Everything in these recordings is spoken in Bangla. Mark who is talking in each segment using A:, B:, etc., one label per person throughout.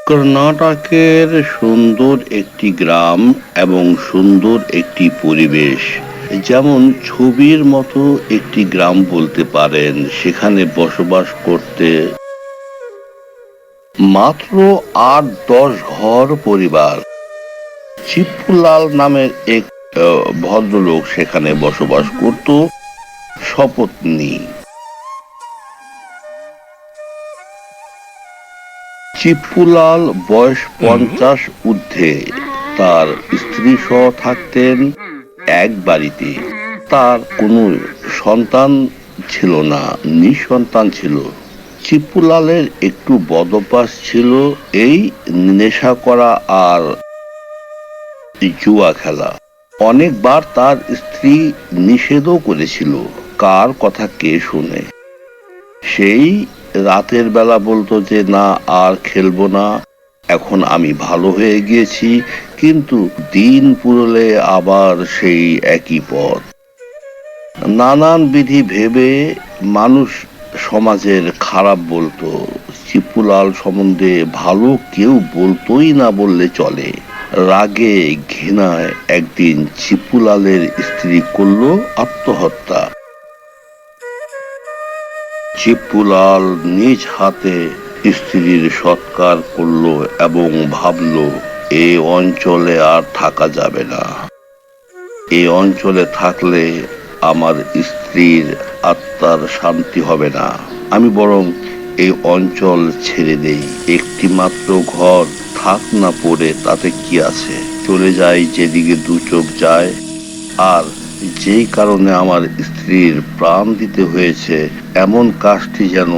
A: কর্ণাটকের সুন্দর একটি গ্রাম এবং সুন্দর একটি পরিবেশ, যেমন ছবির মতো একটি গ্রাম বলতে পারেন। সেখানে বসবাস করতে মাত্র ৮-১০ ঘর পরিবার। চিপ্পুলাল নামের এক ভদ্রলোক সেখানে বসবাস করত সপত্নী। চিপ্পুলাল বয়স ৫০ ঊর্ধ্বে। তার স্ত্রী সহ থাকতেন এক বাড়িতে। তার কোনো সন্তান ছিল না, নিঃসন্তান ছিল। চিপ্পুলালের একটু বদঅভ্যাস ছিল, এই নেশা করা আর জুয়া খেলা। অনেকবার তার স্ত্রী নিষেধও করেছিল, কার কথা কে শুনে। সেই রাতের বেলা বলতো যে না, আর খেলবো না, এখন আমি ভালো হয়ে গিয়েছি। কিন্তু দিন পুরলে আবার সেই একই পথ। নানান বিধি ভেবে মানুষ সমাজের খারাপ বলতো। চিপ্পুলাল সম্বন্ধে ভালো কেউ বলতোই না বললে চলে। রাগে ঘৃণায় একদিন চিপ্পুলালের স্ত্রী করল আত্মহত্যা। চিপ্পুলাল নিজ হাতে স্ত্রীর সৎকার করল এবং ভাবল, এই অঞ্চলে আর থাকা যাবে না। এই অঞ্চলে থাকলে আমার স্ত্রীর আত্মার শান্তি হবে না। আমি বরং এই অঞ্চল ছেড়ে দেই। একটি মাত্র ঘর থাক না পড়ে, তাতে কি আছে, চলে যাই যেদিকে দু চোখ যায়। আর যেই কারণে আমার স্ত্রীর প্রাণ দিতে হয়েছে, এমন কাজটি যেন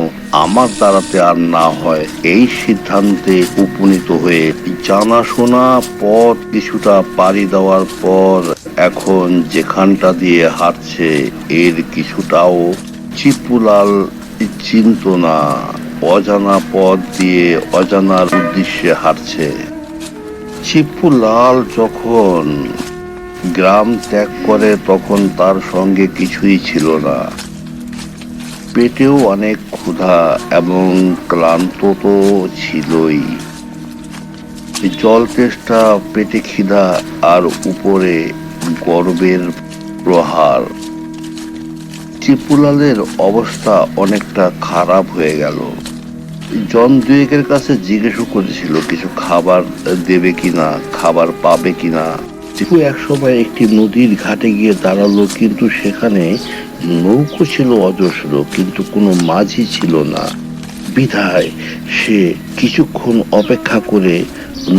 A: আমার দ্বারাতে আর না হয়, এই সিদ্ধান্তে উপনীত হয়ে জানাশোনা পথ কিছুটা পাড়ি দেওয়ার পর এখন যেখানটা দিয়ে হাঁটছে, এর কিছুটাও চিপ্পুলাল চিনত না। অজানা পথ দিয়ে অজানার উদ্দেশ্যে হাঁটছে। চিপ্পুলাল যখন গ্রাম ত্যাগ করে তখন তার সঙ্গে কিছুই ছিল না। পেটেও অনেক ক্ষুধা এবং ক্লান্ত তো ছিলই। জল তেষ্টা, পেটে খিদা, আর উপরে গর্বের প্রহার। চিপ্পুলালের অবস্থা অনেকটা খারাপ হয়ে গেল। জন দুয়েকের কাছে জিজ্ঞেস করেছিল কিছু খাবার দেবে কিনা, খাবার পাবে কিনা। চিপু একসময় একটি নদীর ঘাটে গিয়ে দাঁড়ালো, কিন্তু সেখানে নৌকো ছিল অজস্র, কিন্তু কোনো মাঝি ছিল না। বিধায় সে কিছুক্ষণ অপেক্ষা করে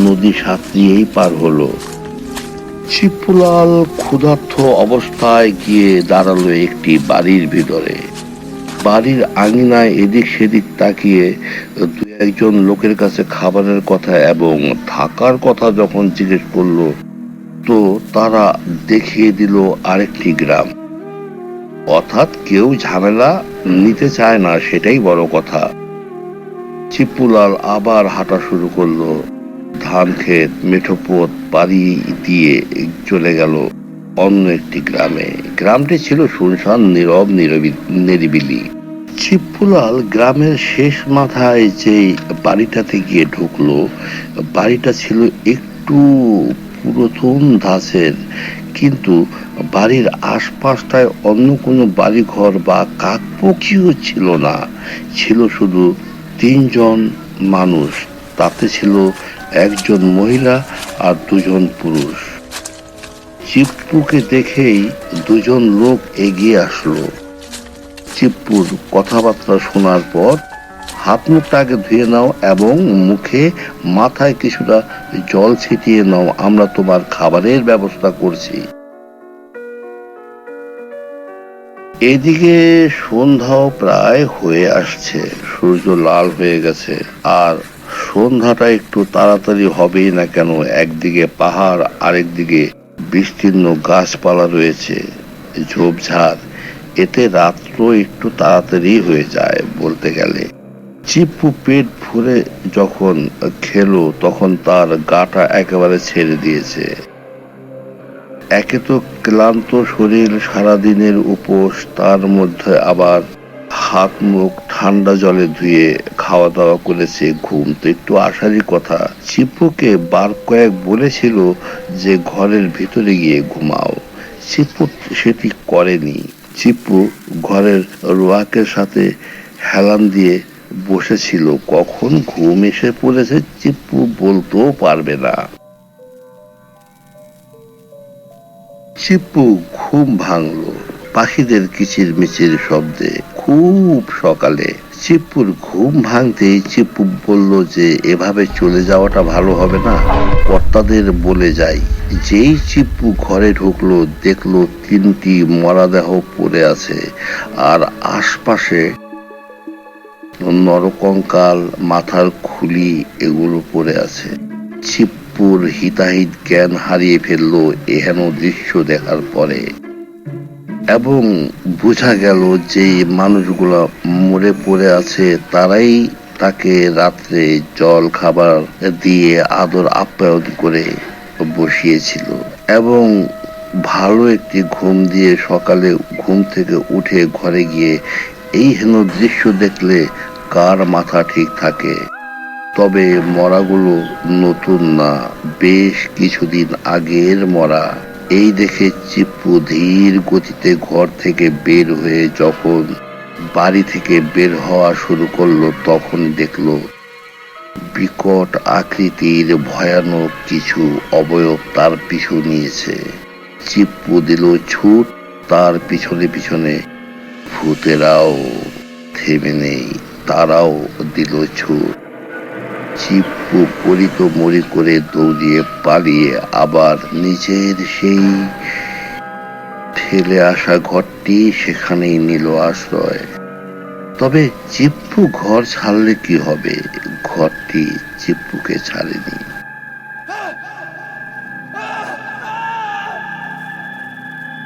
A: নদী সাঁতরিয়েই পার হলো। চিপ্পুলাল ক্ষুধার্ত অবস্থায় গিয়ে দাঁড়ালো একটি বাড়ির ভিতরে। বাড়ির আঙিনায় এদিক সেদিক তাকিয়ে দু একজন লোকের কাছে খাবারের কথা এবং থাকার কথা যখন জিজ্ঞেস করলো, তো তারা দেখিয়ে দিল আরেকটি গ্রাম। অর্থাৎ কেউ ঝামেলা নিতে চায় না, সেটাই বড় কথা। চিপ্পুলাল আবার হাঁটা শুরু করলো। ধান ক্ষেত, মেঠো পথ পাড়ি দিয়ে চলে গেল অন্য একটি গ্রামে। গ্রামটি ছিল শুনশান, নীরব, নিরিবিলি। চিপ্পুলাল গ্রামের শেষ মাথায় যে বাড়িটাতে গিয়ে ঢুকলো, বাড়িটা ছিল একটু পুরাতন ধাঁচের, কিন্তু বাড়ির আশপাশটায় অন্য কোনো বাড়িঘর বা কাকপক্ষীও ছিল না। ছিল শুধু ৩ জন মানুষ, তাতে ছিল একজন মহিলা আর ২ জন পুরুষ। চিপ্পুকে দেখেই ২ জন লোক এগিয়ে আসলো। চিপ্পুর কথাবার্তা শোনার পর, হাত মুখটা আগে ধুয়ে নাও এবং মুখে মাথায় কিছুটা জল ছিটিয়ে নাও, আমরা তোমার খাবারের ব্যবস্থা করছি। এদিকে সন্ধ্যাও প্রায় হয়ে আসছে, সূর্য লাল হয়ে গেছে। আর সন্ধ্যাটা একটু তাড়াতাড়ি হবেই না কেন, একদিকে পাহাড়, আরেকদিকে বিস্তীর্ণ গাছপালা রয়েছে, ঝোপঝাড়। এতে রাত্র একটু তাড়াতাড়ি হয়ে যায় বলতে গেলে। চিপ্পু পেট ভরে যখন খেলো তখন তার গাটা একেবারে ছেড়ে দিয়েছে। একে তো ক্লান্ত শরীর, সারাদিনের উপোস, তার মধ্যে আবার হাত মুখ ঠান্ডা জলে ধুয়ে খাওয়া দাওয়া করেছে। ঘুম তো একটু আসারই কথা। চিপুকে বার কয়েক বলেছিল যে ঘরের ভিতরে গিয়ে ঘুমাও, চিপু সেটি করেনি। চিপু ঘরের রোয়াকের সাথে হেলান দিয়ে বসেছিল। কখন ঘুম এসে পড়েছে চিপু বলতেও পারবে না। চিপু ঘুম ভাঙলো পাখিদের কিচিরমিচির শব্দে, খুব সকালে। চিপুর ঘুম ভাঙতেই চিপু বলল যে এভাবে চলে যাওয়াটা ভালো হবে না, কর্তাদের বলে যাই। যেই চিপু ঘরে ঢুকলো দেখলো 3টি মরাদেহ পড়ে আছে, আর আশপাশে নরকঙ্কাল, মাথার খুলি এগুলো পড়ে আছে। চিপ্পুর হিতাহিত জ্ঞান হারিয়ে ফেললো এহেন দৃশ্য দেখার পরে, এবং বোঝা গেল যে মানুষগুলো মরে পড়ে আছে তারাই তাকে রাত্রে জল খাবার দিয়ে আদর আপ্যায়ন করে বসিয়েছিল। এবং ভালো একটি ঘুম দিয়ে সকালে ঘুম থেকে উঠে ঘরে গিয়ে এই হেন দৃশ্য দেখলে কার মাথা ঠিক থাকে। তবে মরাগুলো নতুন না, বেশ কিছুদিন আগের মরা। এই দেখে চিপ্পু ধীর গতিতে ঘর থেকে বের হয়ে যখন বাড়ি থেকে বের হওয়া শুরু করলো তখন দেখলো বিকট আকৃতির ভয়ানক কিছু অবয়ব তার পিছু নিয়েছে। চিপ্পু দিল ছুট তার পিছনে পিছনে। ভূতেরাও থেমে নেই, তারাও দিল ছুট। চিপ্পু পরিত মরি করে দৌড়িয়ে পালিয়ে আবার নিজের সেই ফেলে আসা ঘরটি সেখানেই নিল আশ্রয়। তবে চিপ্পু ঘর ছাড়লে কি হবে, ঘরটি চিপ্পুকে ছাড়েনি।